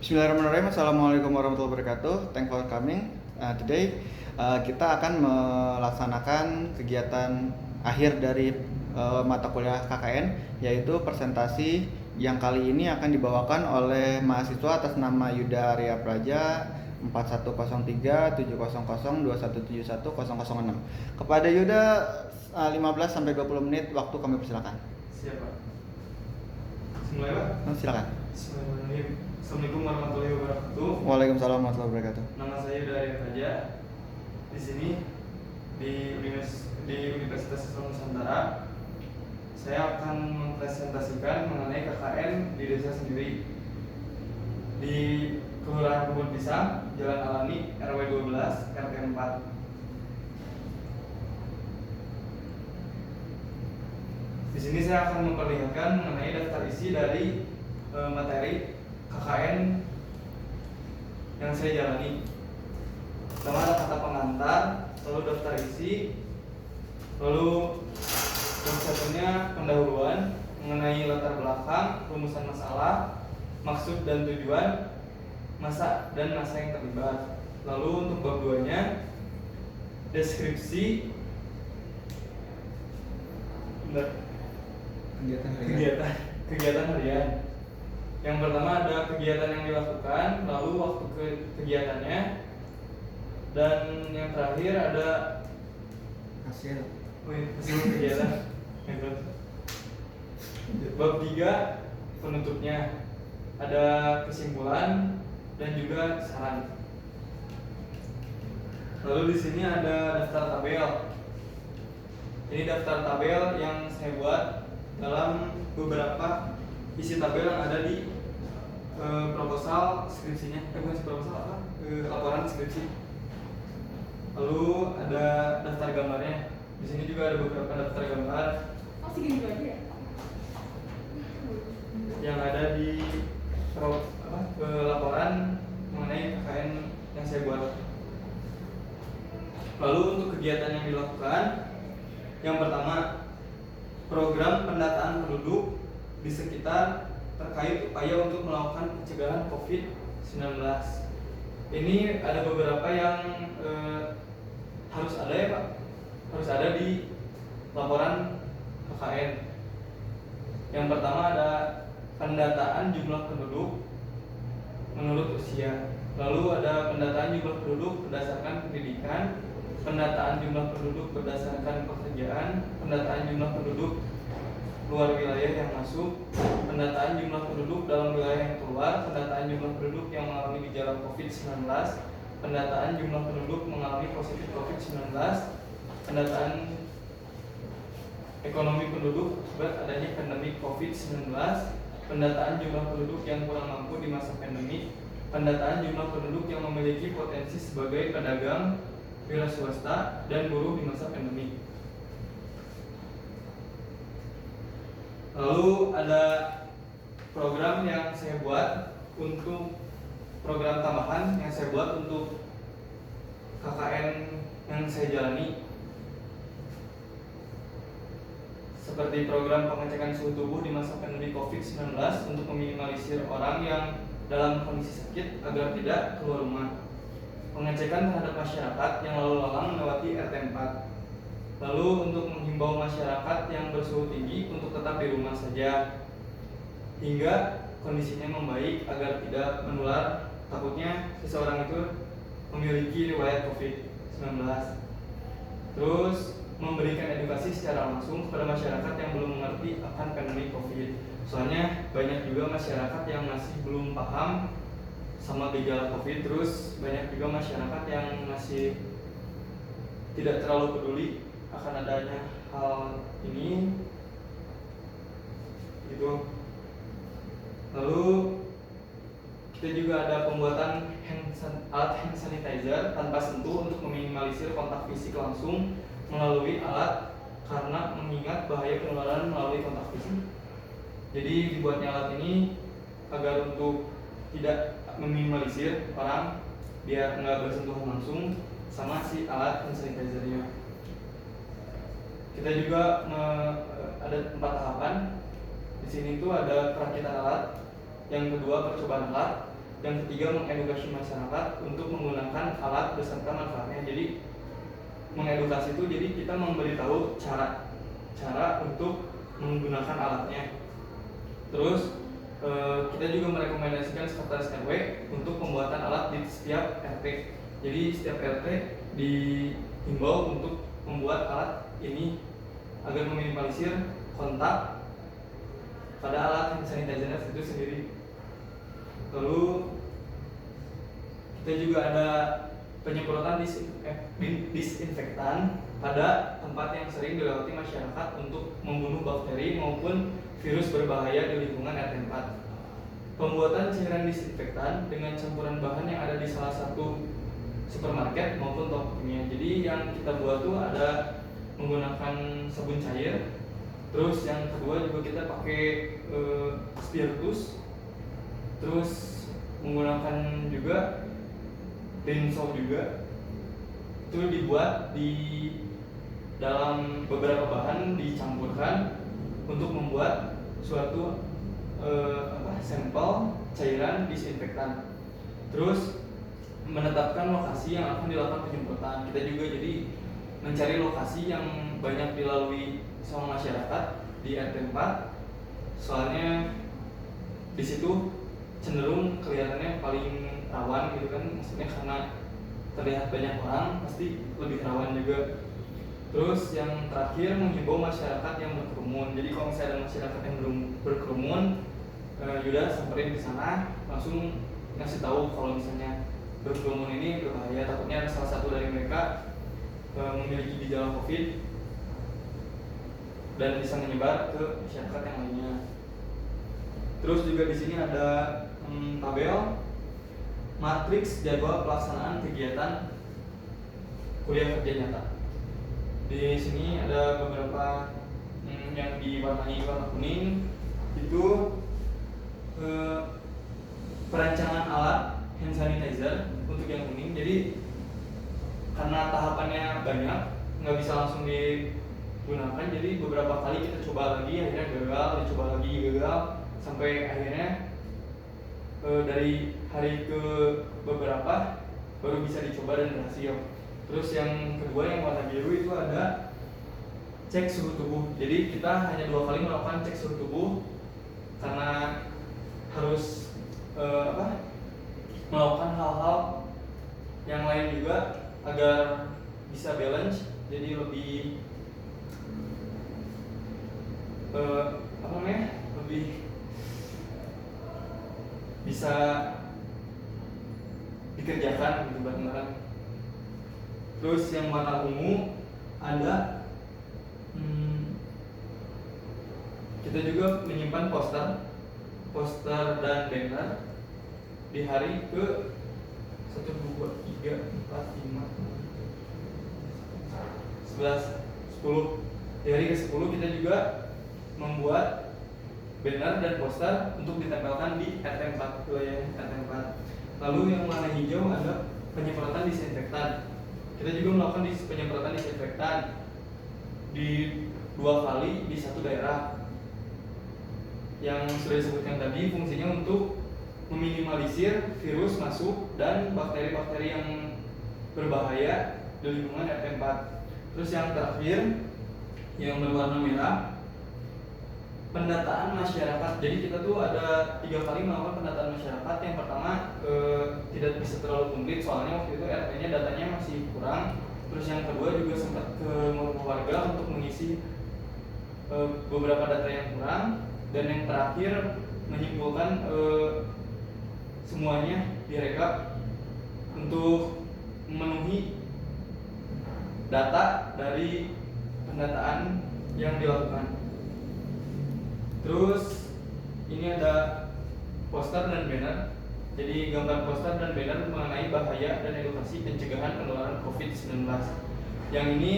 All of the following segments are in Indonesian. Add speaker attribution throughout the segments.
Speaker 1: Bismillahirrahmanirrahim. Assalamualaikum warahmatullahi wabarakatuh. Thank for coming. Today kita akan melaksanakan kegiatan akhir dari mata kuliah KKN, yaitu presentasi yang kali ini akan dibawakan oleh mahasiswa atas nama Yuda Arya Praja 4103-700-2171-006. Kepada Yuda 15-20 menit waktu kami persilakan.
Speaker 2: Siap, Pak. Mulai, Pak?
Speaker 1: Silakan.
Speaker 2: Bismillahirrahmanirrahim. Assalamualaikum warahmatullahi wabarakatuh.
Speaker 1: Waalaikumsalam warahmatullahi wabarakatuh.
Speaker 2: Nama saya Yuda Arya Praja. Di sini di Universitas Islam Nusantara, saya akan mempresentasikan mengenai KKN di desa sendiri di Kelurahan Kebun Pisang, Jalan Alami, RW 12, RT 4. Di sini saya akan memperlihatkan mengenai daftar isi dari materi KKN yang saya jalani. Pertama ada kata pengantar, lalu daftar isi, lalu yang satunya pendahuluan mengenai latar belakang, rumusan masalah, maksud dan tujuan, masa dan masa yang terlibat. Lalu untuk bab 2-nya deskripsi kegiatan harian. Yang pertama ada kegiatan yang dilakukan, lalu waktu kegiatannya, dan yang terakhir ada
Speaker 1: Hasil
Speaker 2: kegiatan. Bab 3 penutupnya, ada kesimpulan dan juga saran. Lalu di sini ada daftar tabel. Ini daftar tabel yang saya buat dalam beberapa isi tabel yang ada di proposal skripsinya. Bukan proposal apa? Laporan skripsi. Lalu ada daftar gambarnya. Di sini juga ada beberapa daftar gambar.
Speaker 3: Segini aja ya?
Speaker 2: Yang ada di laporan mengenai KKN yang saya buat. Lalu untuk kegiatan yang dilakukan, yang pertama program pendataan penduduk di sekitar terkait upaya untuk melakukan pencegahan COVID-19. Ini ada beberapa yang harus ada ya Pak, harus ada di laporan KKN. Yang pertama ada pendataan jumlah penduduk menurut usia. Lalu ada pendataan jumlah penduduk berdasarkan pendidikan, pendataan jumlah penduduk berdasarkan pekerjaan, pendataan jumlah penduduk luar wilayah yang masuk, pendataan jumlah penduduk dalam wilayah yang keluar, pendataan jumlah penduduk yang mengalami gejala COVID-19, pendataan jumlah penduduk mengalami positif COVID-19, pendataan ekonomi penduduk akibat adanya pandemi COVID-19, pendataan jumlah penduduk yang kurang mampu di masa pandemi, pendataan jumlah penduduk yang memiliki potensi sebagai pedagang, wira swasta, dan buruh di masa pandemi. Lalu ada program yang saya buat untuk program tambahan yang saya buat untuk KKN yang saya jalani, seperti program pengecekan suhu tubuh di masa pandemi COVID-19 untuk meminimalisir orang yang dalam kondisi sakit agar tidak keluar rumah, pengecekan terhadap masyarakat yang lalu lalang melewati RT 4. Lalu untuk menghimbau masyarakat yang bersuhu tinggi untuk tetap di rumah saja hingga kondisinya membaik agar tidak menular, takutnya seseorang itu memiliki riwayat COVID-19. Terus memberikan edukasi secara langsung kepada masyarakat yang belum mengerti akan pandemi COVID. Soalnya banyak juga masyarakat yang masih belum paham sama gejala COVID. Terus banyak juga masyarakat yang masih tidak terlalu peduli akan adanya hal ini gitu. Lalu kita juga ada pembuatan alat hand sanitizer tanpa sentuh untuk meminimalisir kontak fisik langsung melalui alat karena mengingat bahaya penularan melalui kontak fisik. Jadi dibuatnya alat ini agar untuk tidak meminimalisir orang biar nggak bersentuhan langsung sama si alat hand sanitizer-nya. Kita juga ada 4 tahapan. Di sini tuh ada perakitan alat, yang kedua percobaan alat, Yang ketiga, mengedukasi masyarakat untuk menggunakan alat beserta manfaatnya. Jadi mengedukasi itu jadi kita memberitahu cara untuk menggunakan alatnya. Terus kita juga merekomendasikan sekretaris RW untuk pembuatan alat di setiap RT. Jadi setiap RT dihimbau untuk membuat alat ini agar meminimalisir kontak pada alat hand sanitizer itu sendiri. Lalu kita juga ada penyemprotan disinfektan pada tempat yang sering dilewati masyarakat untuk membunuh bakteri maupun virus berbahaya di lingkungan RT 4. Pembuatan cairan disinfektan dengan campuran bahan yang ada di salah satu supermarket maupun toko kimia. Jadi yang kita buat tuh ada menggunakan sabun cair. Terus yang kedua juga kita pakai spiritus. Terus menggunakan juga Denso juga. Itu dibuat di dalam beberapa bahan dicampurkan untuk membuat suatu sampel cairan disinfektan. Terus menetapkan lokasi yang akan dilakukan penyemprotan. Kita juga jadi mencari lokasi yang banyak dilalui sama masyarakat di RT 4. Soalnya di situ cenderung kelihatannya paling rawan gitu kan, maksudnya karena terlihat banyak orang pasti lebih rawan juga. Terus yang terakhir, menghimbau masyarakat yang berkerumun. Jadi kalau misalnya ada masyarakat yang belum berkerumun, Yuda samperin ke sana, langsung ngasih tahu kalau misalnya berkerumun ini berbahaya, takutnya ada salah satu dari mereka memiliki gejala COVID dan bisa menyebar ke masyarakat yang lainnya. Terus juga di sini ada tabel matriks jadwal pelaksanaan kegiatan kuliah kerja nyata. Di sini ada beberapa yang diwarnai warna kuning, itu perancangan alat hand sanitizer untuk yang kuning. Jadi karena tahapannya banyak, nggak bisa langsung digunakan. Jadi beberapa kali kita coba lagi, akhirnya gagal, dicoba lagi gagal, sampai akhirnya dari hari ke beberapa baru bisa dicoba dan berhasil. Terus yang kedua yang warna biru itu ada cek suhu tubuh. Jadi kita hanya 2 kali melakukan cek suhu tubuh karena harus melakukan hal-hal yang lain juga agar bisa balance, jadi lebih lebih bisa dikerjakan gitu bareng-bareng. Terus yang warna ungu ada kita juga menyimpan poster dan banner di hari ke 1, 2, 3, 4, 5, 11, 10. Di hari ke 10 kita juga membuat banner dan poster untuk ditempelkan di RT 4, wilayah RT 4. Lalu yang warna hijau ada penyemprotan disinfektan. Kita juga melakukan penyemprotan disinfektan di 2 kali di 1 daerah. Yang sudah disebutkan tadi fungsinya untuk meminimalisir virus masuk dan bakteri-bakteri yang berbahaya di lingkungan RT 4. Terus yang terakhir yang berwarna merah, pendataan masyarakat. Jadi kita tuh ada 3 kali melakukan pendataan masyarakat. Yang pertama tidak bisa terlalu komplit soalnya waktu itu RT-nya datanya masih kurang. Terus yang kedua juga sempat ke rumah warga untuk mengisi beberapa data yang kurang. Dan yang terakhir menyimpulkan semuanya direkap untuk memenuhi data dari pendataan yang dilakukan. Terus ini ada poster dan banner. Jadi gambar poster dan banner mengenai bahaya dan edukasi pencegahan penularan COVID-19. Yang ini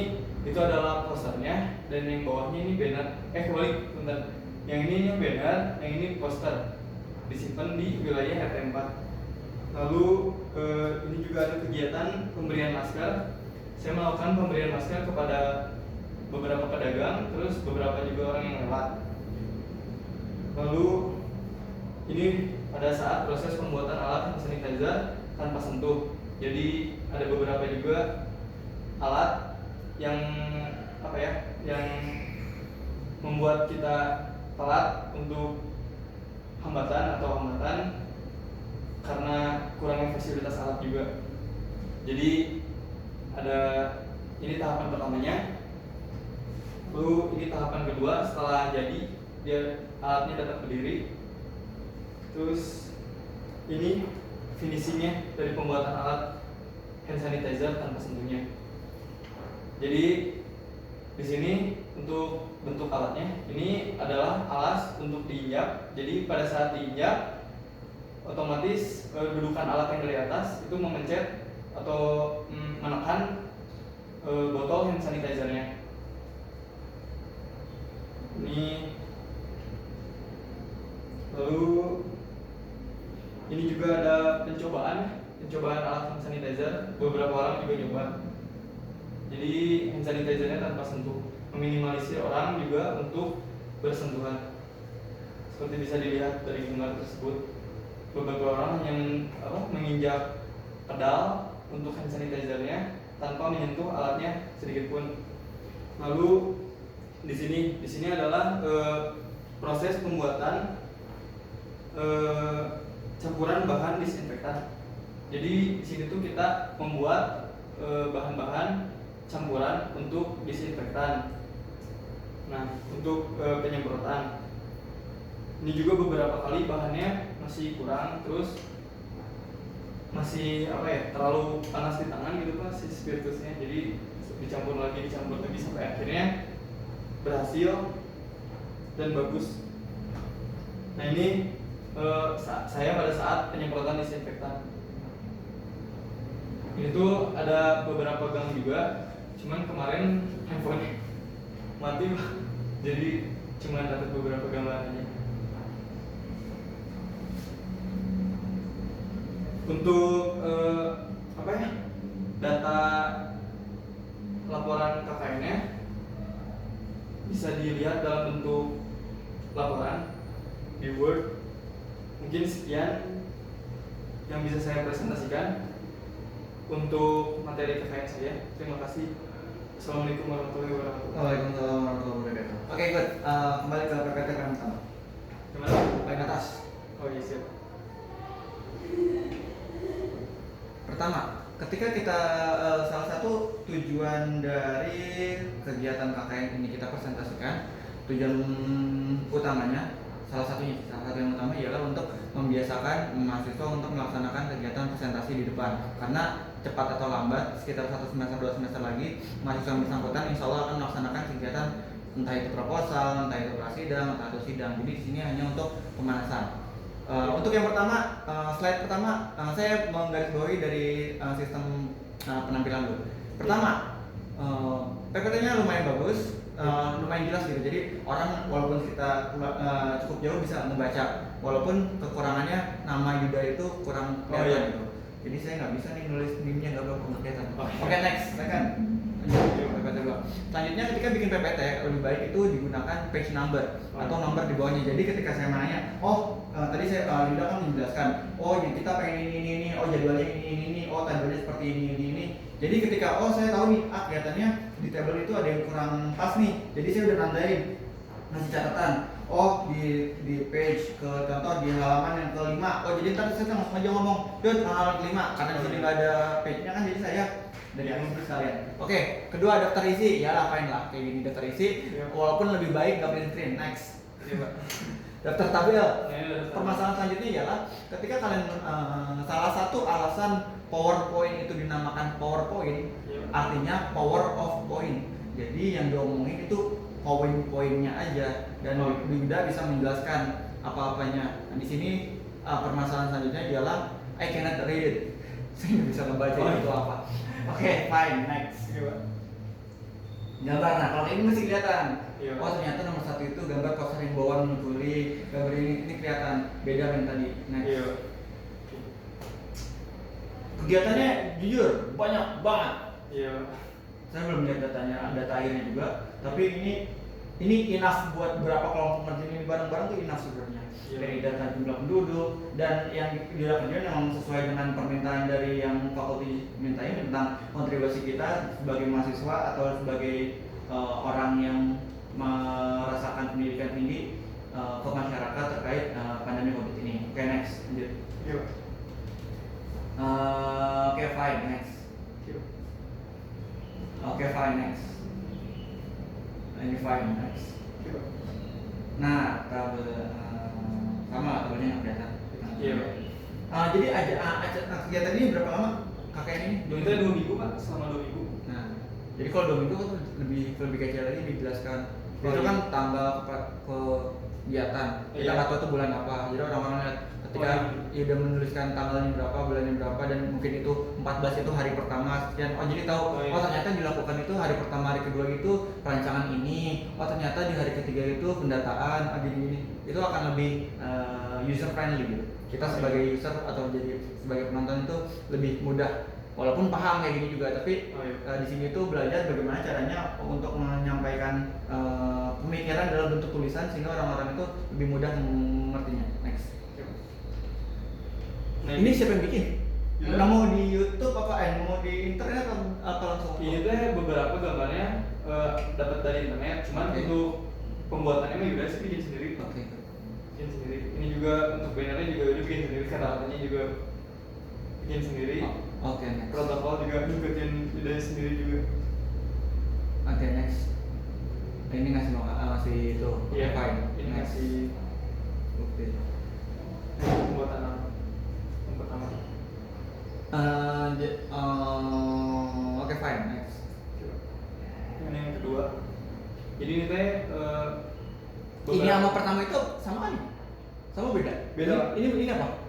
Speaker 2: itu adalah posternya dan yang bawahnya ini banner. Kebalik, bentar. Yang ini banner, yang ini poster. Disimpan di wilayah RT 4. Lalu ini juga ada kegiatan pemberian masker. Saya melakukan pemberian masker kepada beberapa pedagang, terus beberapa juga orang yang lewat. Lalu ini pada saat proses pembuatan alat hand sanitizer tanpa sentuh. Jadi ada beberapa juga alat yang yang membuat kita telat untuk hambatan karena kurangnya fasilitas alat juga. Jadi ada ini tahapan pertamanya, lalu ini tahapan kedua. Setelah jadi dia alatnya dapat berdiri, terus ini finishingnya dari pembuatan alat hand sanitizer tanpa sentuhnya. Jadi di sini untuk bentuk alatnya ini adalah alas untuk diinjak. Jadi pada saat diinjak otomatis dudukan alat yang dari atas itu memencet atau menekan botol hand sanitizernya. Ini lalu ini juga ada pencobaan alat hand sanitizer. Beberapa orang juga nyoba. Jadi hand sanitizernya tanpa sentuh, meminimalisir orang juga untuk bersentuhan. Seperti bisa dilihat dari gambar tersebut, beberapa orang yang menginjak pedal untuk hand sanitizernya tanpa menyentuh alatnya sedikit pun. Lalu di sini adalah proses pembuatan campuran bahan disinfektan. Jadi di sini tuh kita membuat bahan-bahan campuran untuk disinfektan. Nah, untuk penyemprotan ini juga beberapa kali bahannya masih kurang, terus masih terlalu panas di tangan gitu Pak si spiritusnya. Jadi dicampur lagi sampai akhirnya berhasil dan bagus. Nah ini saya pada saat penyemprotan disinfektan itu ada beberapa gang juga, cuman kemarin handphone mati Pak, jadi cuma dapat beberapa gambar aja. Untuk data laporan KKN-nya bisa dilihat dalam bentuk laporan di Word. Mungkin sekian yang bisa saya presentasikan untuk materi KKN saya. Terima kasih. Assalamualaikum warahmatullahi wabarakatuh.
Speaker 1: Waalaikumsalam warahmatullahi wabarakatuh. Oke, good. Kembali ke PPT yang pertama.
Speaker 2: Gimana?
Speaker 1: Paling atas.
Speaker 2: Oh iya siap.
Speaker 1: Pertama, ketika kita salah satu tujuan dari kegiatan KKN ini kita presentasikan, tujuan utamanya salah satu yang utama ialah untuk membiasakan mahasiswa untuk melaksanakan kegiatan presentasi di depan. Karena cepat atau lambat, sekitar 1 semester 2 semester lagi, mahasiswa yang bersangkutan insya Allah akan melaksanakan kegiatan entah itu proposal, entah itu prasidang, entah itu sidang. Jadi di sini hanya untuk pemanasan. Untuk yang pertama, slide pertama, saya menggarisbawahi dari sistem penampilan dulu. Pertama, PPT-nya lumayan bagus, lumayan jelas gitu. Jadi orang walaupun kita cukup jauh bisa membaca, walaupun kekurangannya nama Yuda itu kurang kelihatan gitu. Jadi saya nggak bisa nih nulis NIM-nya nggak kelihatan. Oke, next, silakan. PPT dulu. Selanjutnya ketika bikin PPT lebih baik itu digunakan page number atau nomor di bawahnya. Jadi ketika saya menanya, tadi saya Yuda kan menjelaskan, yang kita pengen ini, jadwalnya ini, tabelnya seperti ini. Jadi ketika saya tahu nih, kelihatannya di tabel itu ada yang kurang pas nih. Jadi saya udah nandain, ngasih catatan. Di page ke contoh di halaman yang kelima. Jadi ntar saya langsung aja ngomong, halaman kelima karena di sini nggak ada page-nya kan, jadi saya dari ngumpul sekalian. Oke, kedua daftar isi, ya lapain lah kayak gini daftar isi, walaupun lebih baik nggak print screen. Next. Daftar tabel. Permasalahan selanjutnya ialah ketika kalian salah satu alasan PowerPoint itu dinamakan PowerPoint, artinya power of point. Jadi yang diomongin itu poin-poinnya aja dan Yuda bisa menjelaskan apa-apanya. Nah, di sini permasalahan selanjutnya ialah I cannot read it. Saya nggak bisa membaca itu apa. Oke, fine, next. Gambar, nah kalau ini masih kelihatan. Ternyata nomor 1 itu gambar poster himbauan menyusuli. Gambar ini kelihatan beda dengan tadi. Next. Kegiatannya jujur banyak banget.
Speaker 2: Iya.
Speaker 1: Saya belum lihat data akhirnya juga, tapi ini ini enough buat berapa kelompok ngerjain ini bareng-bareng tuh enough sebenarnya.
Speaker 2: Iya.
Speaker 1: Dari data jumlah penduduk dan yang dia kerjain memang sesuai dengan permintaan dari yang fakulti mintain tentang kontribusi kita sebagai mahasiswa atau sebagai orang yang merasakan pendidikan tinggi ke masyarakat terkait pandemi COVID ini. Oke, next, lanjut.
Speaker 2: Iya.
Speaker 1: Oke, fine, next.
Speaker 2: Iya.
Speaker 1: Oke, fine, next. Ini fine, next.
Speaker 2: Iya.
Speaker 1: Nah, sama tabelnya nggak kelihatan.
Speaker 2: Iya.
Speaker 1: Jadi kegiatan ini berapa lama KKN ini?
Speaker 2: Itu 2 minggu Pak, selama 2 minggu.
Speaker 1: Nah, jadi kalau 2 minggu kan lebih kecil lagi dijelaskan.
Speaker 2: Oh,
Speaker 1: Itu
Speaker 2: iya.
Speaker 1: kan tanggal kegiatan. Kita
Speaker 2: Iya.
Speaker 1: nggak tahu itu bulan apa. Jadi orang-orang lihat ketika dia udah menuliskan tanggalnya berapa, bulannya berapa, dan mungkin itu 14 itu hari pertama sekian. Oh jadi tahu.
Speaker 2: Oh, iya.
Speaker 1: Oh ternyata dilakukan itu hari pertama, hari kedua itu perancangan ini. Oh ternyata di hari ketiga itu pendataan. Gini. Itu akan lebih user friendly gitu. Kita sebagai user atau jadi sebagai penonton itu lebih mudah. Walaupun paham kayak gini juga, tapi di sini tuh belajar bagaimana caranya untuk menyampaikan pemikiran dalam bentuk tulisan sehingga orang-orang itu lebih mudah mengertinya. Next.
Speaker 2: Nah,
Speaker 1: Ini siapa yang bikin?
Speaker 2: Ya.
Speaker 1: Nemu di YouTube apa? Nemu di internet atau langsung?
Speaker 2: Ini teh beberapa gambarnya dapat dari internet, cuman
Speaker 1: Oke.
Speaker 2: untuk pembuatannya mah Yuda sih bikin sendiri.
Speaker 1: Oke.
Speaker 2: Bikin sendiri. Ini juga untuk bannernya juga Yuda bikin sendiri, kata-katanya juga bikin sendiri.
Speaker 1: Oke, next.
Speaker 2: Protokol juga ngikutin Yuda sendiri juga.
Speaker 1: Oke, next. Ini ngasih itu.
Speaker 2: Iya,
Speaker 1: fine.
Speaker 2: ini
Speaker 1: Next.
Speaker 2: ngasih
Speaker 1: Oke.
Speaker 2: pembuatan yang pertama.
Speaker 1: Oke, fine. Next.
Speaker 2: Ini yang kedua. Jadi ini teh
Speaker 1: Ini sama pertama itu sama kan? Sama beda?
Speaker 2: Beda.
Speaker 1: Ini apa?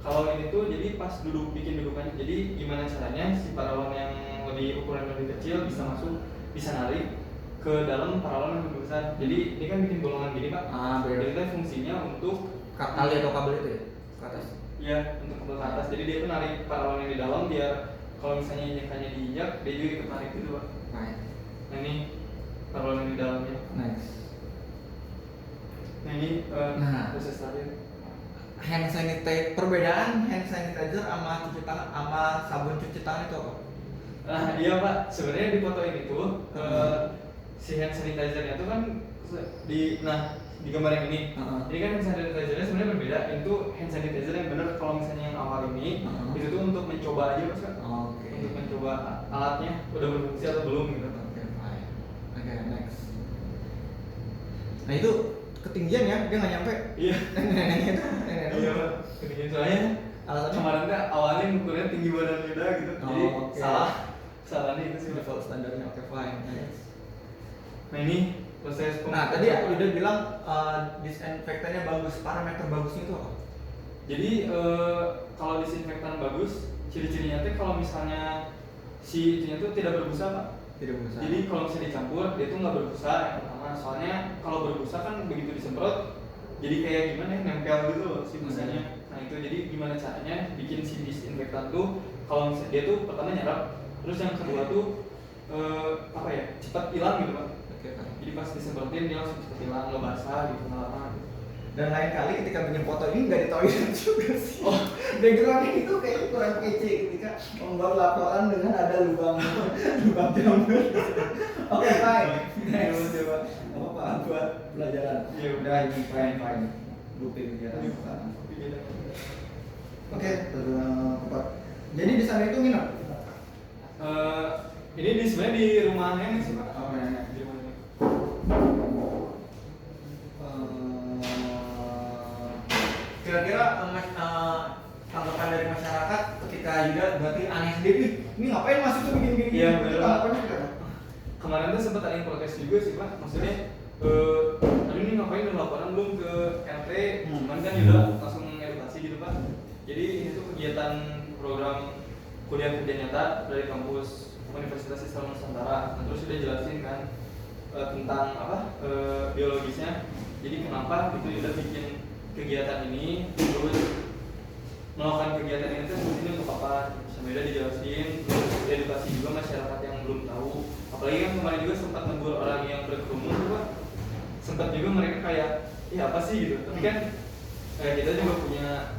Speaker 2: Kalau ini tuh jadi pas bikin dudukannya, jadi gimana caranya si paralon yang ukuran lebih kecil bisa masuk, bisa narik ke dalam paralon yang lebih besar. Jadi ini kan bikin bolongan gini Pak.
Speaker 1: Beda.
Speaker 2: Jadi itu fungsinya untuk
Speaker 1: Tali atau kabel itu ya? Ke atas?
Speaker 2: ya untuk ke atas. Jadi dia tuh narik paralon yang di dalam biar kalau misalnya injekannya diinjak, dia juga ikut narik gitu Pak.
Speaker 1: Fine.
Speaker 2: Nah ini paralon yang di dalamnya.
Speaker 1: Next.
Speaker 2: Nah ini
Speaker 1: Nah.
Speaker 2: proses tadi.
Speaker 1: Hand sanitizer, perbedaan hand sanitizer sama cuci tangan sama sabun cuci tangan itu apa?
Speaker 2: Nah iya Pak, sebenarnya di foto ini tuh si hand sanitizer-nya tuh kan di gambar yang ini. Ini kan hand sanitizer-nya sebenarnya berbeda. Itu hand sanitizer yang benar. Kalau misalnya yang awal ini itu tuh untuk mencoba aja Mas Kak.
Speaker 1: Oke.
Speaker 2: Untuk mencoba alatnya udah berfungsi atau belum gitu.
Speaker 1: Oke, fine. Oke, next. Nah itu ketinggian ya, dia nggak nyampe.
Speaker 2: Iya.
Speaker 1: Neneknya tuh,
Speaker 2: Iya Pak. Ketinggian soalnya
Speaker 1: alasannya
Speaker 2: kemarin kan awalnya ngukurnya tinggi badan Yuda gitu. Jadi
Speaker 1: oke.
Speaker 2: salahnya itu sih Pak.
Speaker 1: default standarnya. Oke, fine. Next.
Speaker 2: Nah ini proses
Speaker 1: Nah tadi Yuda bilang disinfektannya bagus, parameter bagusnya itu apa?
Speaker 2: Jadi kalau disinfektan bagus, ciri-cirinya tuh kalau misalnya si itunya tuh tidak berbusa Pak.
Speaker 1: Tidak bisa.
Speaker 2: Jadi kalau misalnya dicampur, dia tuh nggak berbusa yang pertama. Soalnya kalau berbusa kan begitu disemprot, jadi kayak gimana ya, nempel gitu loh si busanya. Nah itu jadi gimana caranya bikin si disinfektan tuh kalau misalnya dia tuh pertama nyerap, terus yang kedua tuh apa ya, cepat hilang gitu Pak.
Speaker 1: Oke, fine.
Speaker 2: Jadi pas disemprotin dia langsung cepat hilang, nggak basah gitu, nggak lama.
Speaker 1: Dan lain kali ketika bikin foto ini nggak di toilet juga sih. Backgroundnya itu kayak kurang kece ketika membuat laporan dengan ada lubang jamur. Oke, fine. Next. Coba apa buat pelajaran.
Speaker 2: Iya,
Speaker 1: Udah ini fine. Bukti kegiatan. Oke, tepat. Jadi di sana itu nginep.
Speaker 2: Ini sebenarnya di rumah nenek sih Pak.
Speaker 1: Oh, nenek.
Speaker 2: Di rumah nenek.
Speaker 1: Kira-kira tanggapan dari masyarakat ketika Yuda berarti aneh sendiri, ini ngapain masuk tuh begini-begini?
Speaker 2: Iya,
Speaker 1: Itu
Speaker 2: bener.
Speaker 1: tanggapannya gimana?
Speaker 2: Kemarin tuh sempat ada yang protes juga sih Pak. Maksudnya, aduh ini ngapain udah laporan belum ke RT? Cuman kan Yuda langsung edukasi gitu Pak. Jadi ini tuh kegiatan program kuliah kerja nyata dari kampus Universitas Islam Nusantara. Nah, terus sudah jelasin kan tentang apa biologisnya. Jadi kenapa gitu Yuda bikin kegiatan ini, terus melakukan kegiatan ini tuh fungsinya untuk apa? Sama Yuda dijelasin, terus edukasi juga masyarakat yang belum tahu. Apalagi kan kemarin juga sempat negur orang yang berkerumun tuh Pak. sempat juga mereka kayak ya apa sih gitu, tapi kan kita juga punya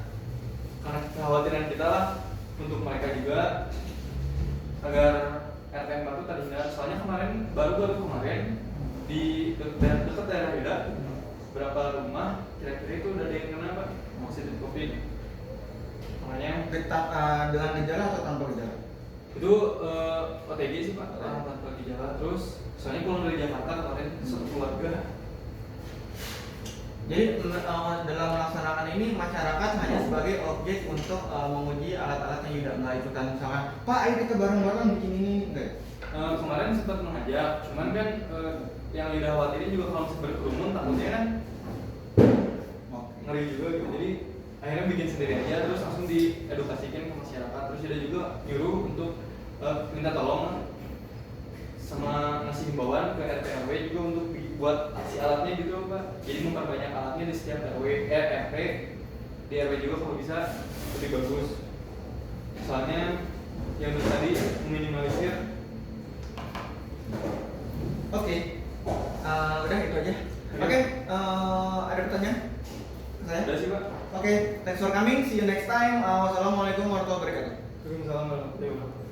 Speaker 2: karena kekhawatiran kita lah untuk mereka juga agar RTM Batu terhindar. Soalnya baru kemarin di dekat daerah Hida berapa rumah kira-kira itu udah ada yang kena Pak positif COVID. Makanya
Speaker 1: dengan gejala atau tanpa gejala?
Speaker 2: itu OTG sih Pak, tanpa gejala. Terus soalnya pulang dari Jakarta kemarin satu keluarga.
Speaker 1: Jadi dalam melaksanakan ini masyarakat hanya sebagai objek untuk menguji alat-alat yang tidak melakukan, misalkan Pak ayo kita bareng-bareng bikin ini enggak?
Speaker 2: Kemarin sempat mengajak, cuman kan yang udah khawatirin juga kalau misalnya berkerumun takutnya kan ngeri juga gitu. Jadi akhirnya bikin sendiri aja, terus langsung diedukasikan ke masyarakat. Terus ada juga nyuruh untuk minta tolong sama ngasih himbauan ke RT RW juga untuk buat si alatnya gitu Pak. Jadi memperbanyak alatnya di setiap RT di RW juga kalau bisa lebih bagus. Soalnya yang tadi meminimalisir.
Speaker 1: Oke. Udah itu aja. Oke, ada pertanyaan? Saya?
Speaker 2: Udah sih Pak.
Speaker 1: Oke, thanks for coming. See you next time. Wassalamualaikum warahmatullahi wabarakatuh.
Speaker 2: Waalaikumsalam warahmatullahi wabarakatuh.